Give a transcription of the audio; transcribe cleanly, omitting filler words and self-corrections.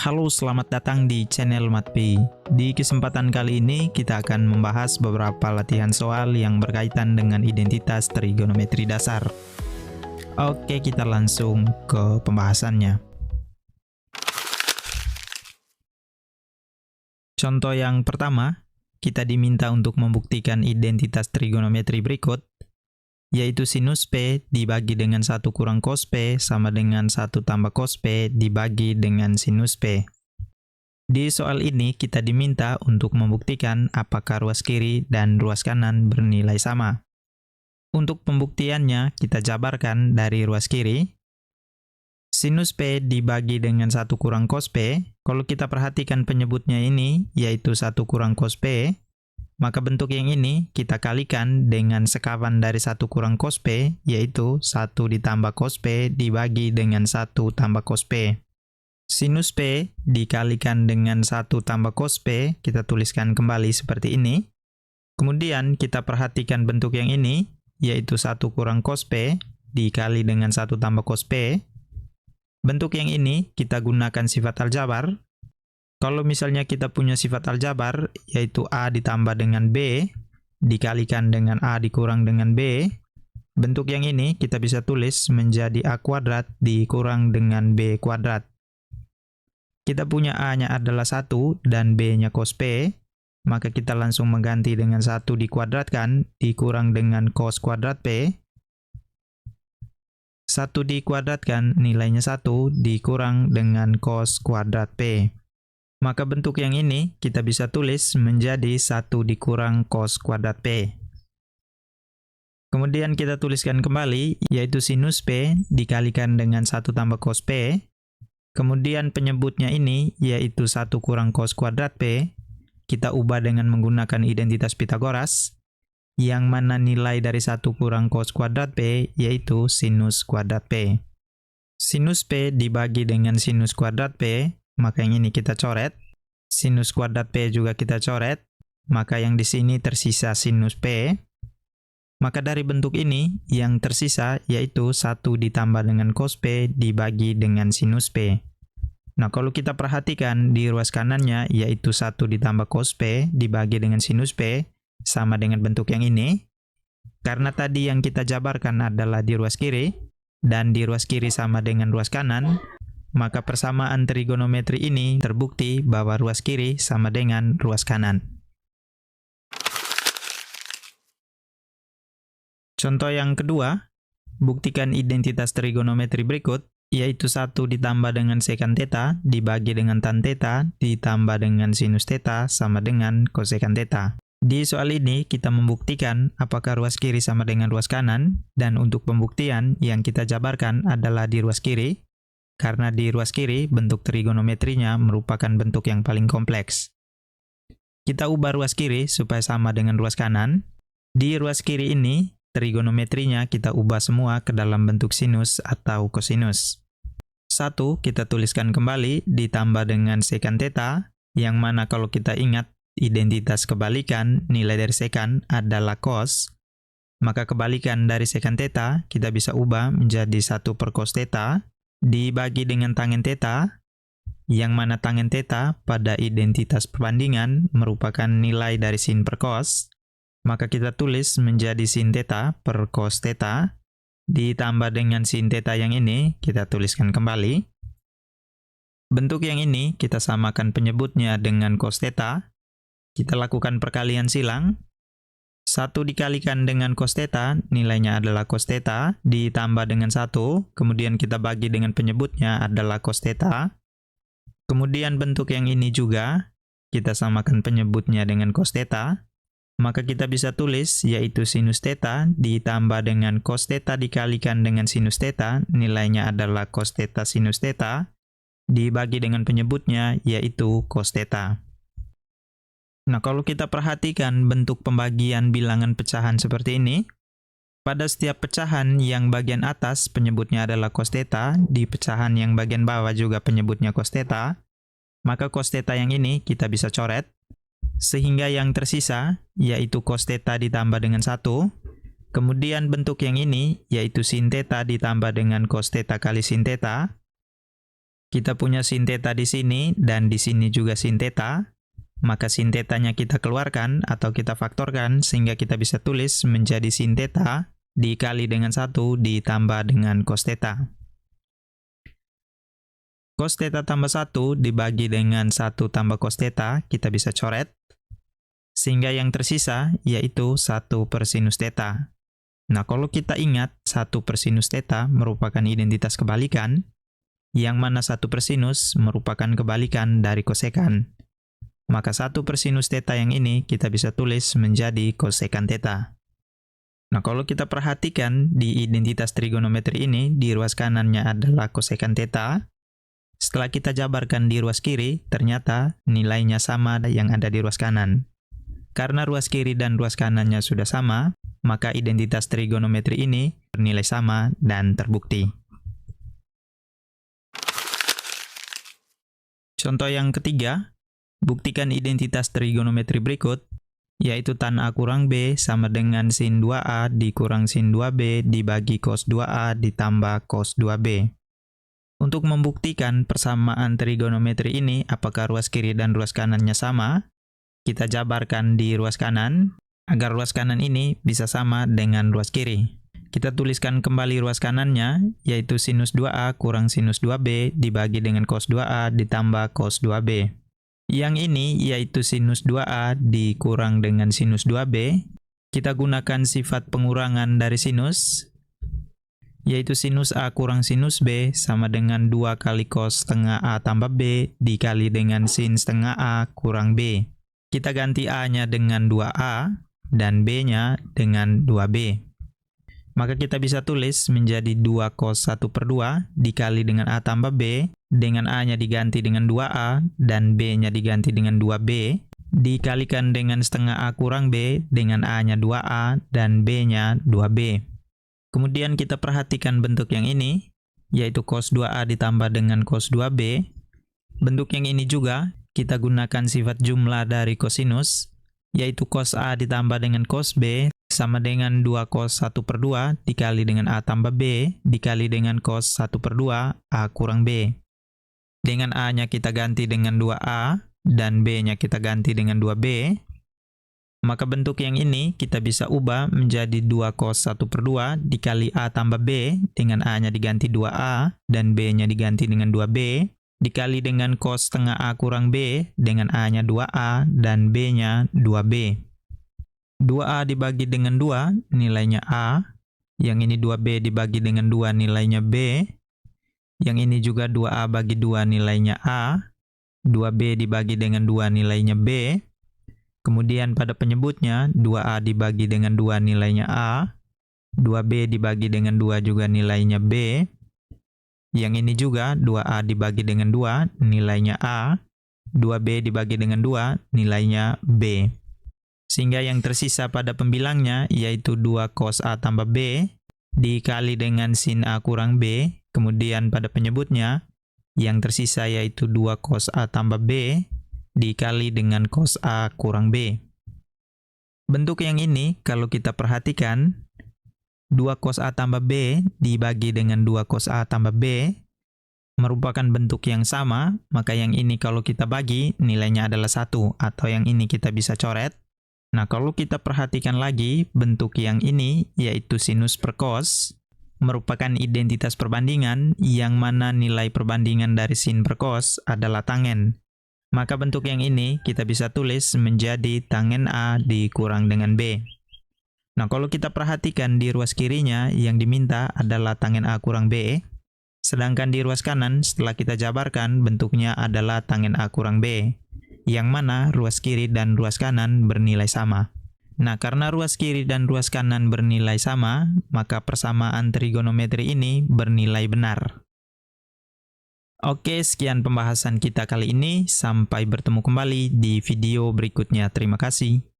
Halo, selamat datang di channel Matpi. Di kesempatan kali ini kita akan membahas beberapa latihan soal yang berkaitan dengan identitas trigonometri dasar. Oke, kita langsung ke pembahasannya. Contoh yang pertama, kita diminta untuk membuktikan identitas trigonometri berikut, yaitu sinus P dibagi dengan 1 kurang cos P sama dengan 1 tambah cos P dibagi dengan sinus P. Di soal ini kita diminta untuk membuktikan apakah ruas kiri dan ruas kanan bernilai sama. Untuk pembuktiannya kita jabarkan dari ruas kiri. Sinus P dibagi dengan 1 kurang cos P, kalau kita perhatikan penyebutnya ini, yaitu 1 kurang cos P, maka bentuk yang ini kita kalikan dengan sekawan dari 1 kurang cos P, yaitu 1 ditambah cos P dibagi dengan 1 tambah cos P. Sinus P dikalikan dengan 1 tambah cos P, kita tuliskan kembali seperti ini. Kemudian kita perhatikan bentuk yang ini, yaitu 1 kurang cos P dikali dengan 1 tambah cos P. Bentuk yang ini kita gunakan sifat aljabar. Kalau misalnya kita punya sifat aljabar, yaitu A ditambah dengan B, dikalikan dengan A dikurang dengan B, bentuk yang ini kita bisa tulis menjadi A kuadrat dikurang dengan B kuadrat. Kita punya A-nya adalah 1 dan B-nya cos P, maka kita langsung mengganti dengan 1 dikuadratkan dikurang dengan cos kuadrat P. 1 dikuadratkan nilainya 1 dikurang dengan cos kuadrat P. Maka bentuk yang ini kita bisa tulis menjadi 1 dikurang cos kuadrat P. Kemudian kita tuliskan kembali, yaitu sinus P dikalikan dengan 1 tambah cos P. Kemudian penyebutnya ini, yaitu 1 kurang cos kuadrat P. Kita ubah dengan menggunakan identitas Pitagoras, yang mana nilai dari 1 kurang cos kuadrat P, yaitu sinus kuadrat P. Sinus P dibagi dengan sinus kuadrat P, maka yang ini kita coret. Sinus kuadrat P juga kita coret, maka yang di sini tersisa sinus P. Maka dari bentuk ini, yang tersisa yaitu 1 ditambah dengan cos P dibagi dengan sinus P. Nah, kalau kita perhatikan di ruas kanannya, yaitu 1 ditambah cos P dibagi dengan sinus P, sama dengan bentuk yang ini. Karena tadi yang kita jabarkan adalah di ruas kiri, dan di ruas kiri sama dengan ruas kanan, maka persamaan trigonometri ini terbukti bahwa ruas kiri sama dengan ruas kanan. Contoh yang kedua, buktikan identitas trigonometri berikut, yaitu 1 ditambah dengan sekant theta dibagi dengan tan theta ditambah dengan sinus theta sama dengan kosekant theta. Di soal ini kita membuktikan apakah ruas kiri sama dengan ruas kanan, dan untuk pembuktian yang kita jabarkan adalah di ruas kiri, karena di ruas kiri bentuk trigonometrinya merupakan bentuk yang paling kompleks. Kita ubah ruas kiri supaya sama dengan ruas kanan. Di ruas kiri ini, trigonometrinya kita ubah semua ke dalam bentuk sinus atau kosinus. 1 kita tuliskan kembali ditambah dengan sekant theta, yang mana kalau kita ingat identitas kebalikan nilai dari sekant adalah cos, maka kebalikan dari sekant theta kita bisa ubah menjadi 1 per cos theta dibagi dengan tangen theta, yang mana tangen theta pada identitas perbandingan merupakan nilai dari sin per cos, maka kita tulis menjadi sin theta per cos theta, ditambah dengan sin theta yang ini, kita tuliskan kembali. Bentuk yang ini, kita samakan penyebutnya dengan cos theta. Kita lakukan perkalian silang. 1 dikalikan dengan cos theta, nilainya adalah cos theta, ditambah dengan 1, kemudian kita bagi dengan penyebutnya adalah cos theta. Kemudian bentuk yang ini juga, kita samakan penyebutnya dengan cos theta, maka kita bisa tulis yaitu sinus theta ditambah dengan cos theta dikalikan dengan sinus theta, nilainya adalah cos theta sinus theta, dibagi dengan penyebutnya yaitu cos theta. Nah, kalau kita perhatikan bentuk pembagian bilangan pecahan seperti ini, pada setiap pecahan yang bagian atas penyebutnya adalah cos theta, di pecahan yang bagian bawah juga penyebutnya cos theta, maka cos theta yang ini kita bisa coret, sehingga yang tersisa yaitu cos theta ditambah dengan 1, kemudian bentuk yang ini yaitu sin theta ditambah dengan cos theta kali sin theta, Kita punya sin theta di sini dan di sini juga sin theta. Maka sin theta-nya kita keluarkan atau kita faktorkan sehingga kita bisa tulis menjadi sin theta dikali dengan 1 ditambah dengan cos theta. Cos theta tambah 1 dibagi dengan 1 tambah cos theta, kita bisa coret. Sehingga yang tersisa yaitu 1 per sinus theta. Nah, kalau kita ingat 1 per sinus theta merupakan identitas kebalikan, yang mana 1 per sinus merupakan kebalikan dari kosekan. Maka 1 per sinus theta yang ini kita bisa tulis menjadi kosekan theta. Nah, kalau kita perhatikan di identitas trigonometri ini, di ruas kanannya adalah kosekan theta. Setelah kita jabarkan di ruas kiri, ternyata nilainya sama yang ada di ruas kanan. Karena ruas kiri dan ruas kanannya sudah sama, maka identitas trigonometri ini bernilai sama dan terbukti. Contoh yang ketiga, buktikan identitas trigonometri berikut, yaitu tan A kurang B sama dengan sin 2A dikurang sin 2B dibagi cos 2A ditambah cos 2B. Untuk membuktikan persamaan trigonometri ini, apakah ruas kiri dan ruas kanannya sama, kita jabarkan di ruas kanan, agar ruas kanan ini bisa sama dengan ruas kiri. Kita tuliskan kembali ruas kanannya, yaitu sinus 2A kurang sinus 2B dibagi dengan cos 2A ditambah cos 2B. Yang ini yaitu sinus 2A dikurang dengan sinus 2B. Kita gunakan sifat pengurangan dari sinus, yaitu sinus A kurang sinus B sama dengan 2 kali cos setengah A tambah B dikali dengan sin setengah A kurang B. Kita ganti A-nya dengan 2A dan B-nya dengan 2B. Maka kita bisa tulis menjadi 2 cos 1 per 2 dikali dengan A tambah B, dengan A-nya diganti dengan 2A, dan B-nya diganti dengan 2B, dikalikan dengan setengah A kurang B, dengan A-nya 2A, dan B-nya 2B. Kemudian kita perhatikan bentuk yang ini, yaitu cos 2A ditambah dengan cos 2B. Bentuk yang ini juga, kita gunakan sifat jumlah dari kosinus, yaitu cos A ditambah dengan cos B, sama dengan 2 cos 1 per 2 dikali dengan A tambah B dikali dengan cos 1 per 2 A kurang B. Dengan A-nya kita ganti dengan 2A dan B-nya kita ganti dengan 2B. Maka bentuk yang ini kita bisa ubah menjadi 2 cos 1 per 2 dikali A tambah B dengan A-nya diganti 2A dan B-nya diganti dengan 2B dikali dengan cos setengah A kurang B dengan A-nya 2A dan B-nya 2B. 2A dibagi dengan 2, nilainya A. Yang ini 2B dibagi dengan 2, nilainya B. Yang ini juga 2A bagi 2, nilainya A. 2B dibagi dengan 2, nilainya B. Kemudian pada penyebutnya, 2A dibagi dengan 2, nilainya A. 2B dibagi dengan 2 juga nilainya B. Yang ini juga 2A dibagi dengan 2, nilainya A. 2B dibagi dengan 2, nilainya B. Sehingga yang tersisa pada pembilangnya yaitu 2 cos A tambah B dikali dengan sin A kurang B. Kemudian pada penyebutnya yang tersisa yaitu 2 cos A tambah B dikali dengan cos A kurang B. Bentuk yang ini kalau kita perhatikan 2 cos A tambah B dibagi dengan 2 cos A tambah B merupakan bentuk yang sama. Maka yang ini kalau kita bagi nilainya adalah 1 atau yang ini kita bisa coret. Nah, kalau kita perhatikan lagi, bentuk yang ini, yaitu sinus per cos, merupakan identitas perbandingan yang mana nilai perbandingan dari sin per cos adalah tangen. Maka bentuk yang ini kita bisa tulis menjadi tangen A dikurang dengan B. Nah, kalau kita perhatikan di ruas kirinya, yang diminta adalah tangen A kurang B. Sedangkan di ruas kanan, setelah kita jabarkan, bentuknya adalah tangen A kurang B. Yang mana ruas kiri dan ruas kanan bernilai sama. Nah, karena ruas kiri dan ruas kanan bernilai sama, maka persamaan trigonometri ini bernilai benar. Oke, sekian pembahasan kita kali ini. Sampai bertemu kembali di video berikutnya. Terima kasih.